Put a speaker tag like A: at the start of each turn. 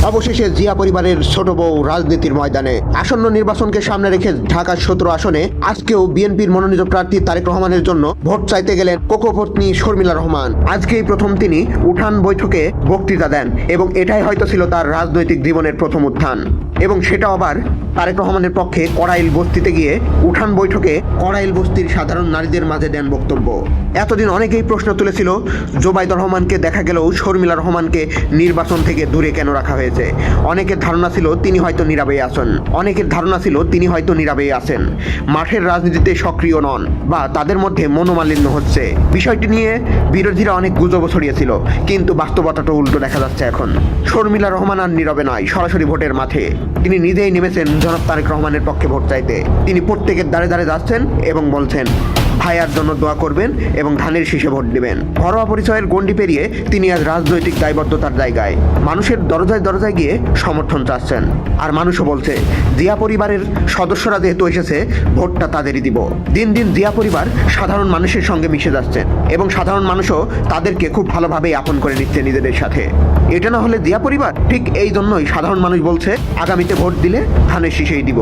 A: অবশেষে জিয়া পরিবারের ছোট বউ রাজনীতির ময়দানে। আসন্ন নির্বাচনকে সামনে রেখে ঢাকা 17 আসনে আজকেও বিএনপির মনোনীত প্রার্থী তারেক রহমানের জন্য ভোট চাইতে গেলেন কোকো পত্নী শর্মিলা রহমান। আজকেই প্রথম তিনি উঠান বৈঠকে বক্তৃতা দেন এবং এটাই হয়তো ছিল তার রাজনৈতিক জীবনের প্রথম উত্থান, এবং সেটা আবার তারেক রহমানের পক্ষে কড়াইল বস্তিতে গিয়ে উঠান বৈঠকে কড়াইল বস্তির সাধারণ নারীদের মাঝে দেন বক্তব্য। এতদিন অনেকেই প্রশ্ন তুলেছিল, জোবাইদুর রহমানকে দেখা গেলেও শর্মিলা রহমানকে নির্বাচন থেকে দূরে কেন রাখা হয়েছে। অনেকের ধারণা ছিল তিনি হয়তো নীরবেই আছেন, মাঠের রাজনীতিতে সক্রিয় নন বা তাদের মধ্যে মনোমালিন্য হচ্ছে। বিষয়টি নিয়ে বিরোধীরা অনেক গুজব ছড়িয়েছিল, কিন্তু বাস্তবতাটা উল্টো দেখা যাচ্ছে এখন। শর্মিলা রহমান আর নীরবে নয়, সরাসরি ভোটের মাঠে তিনি নিজেই নেমেছেন জনাব তারেক রহমানের পক্ষে ভোট চাইতে। তিনি প্রত্যেকের দ্বারে দ্বারে যাচ্ছেন এবং বলছেন ভাইয়ার জন্য দোয়া করবেন এবং ধানের শীষে ভোট দিবেন। ঘরোয়া পরিচয়ের গণ্ডি পেরিয়ে তিনি আজ রাজনৈতিক দায়বদ্ধতার জায়গায় মানুষের দরজায় দরজায় গিয়ে সমর্থন চাচ্ছেন। আর মানুষও বলছে জিয়া পরিবারের সদস্যরা যেহেতু এসেছে, ভোটটা তাদেরই দিব। দিন দিন জিয়া পরিবার সাধারণ মানুষের সঙ্গে মিশে যাচ্ছে এবং সাধারণ মানুষও তাদেরকে খুব ভালোভাবেই আপন করে নিচ্ছে নিজেদের সাথে। এটা না হলে জিয়া পরিবার? ঠিক এই জন্যই সাধারণ মানুষ বলছে আগামীতে ভোট দিলে ধানের শীষেই দিব।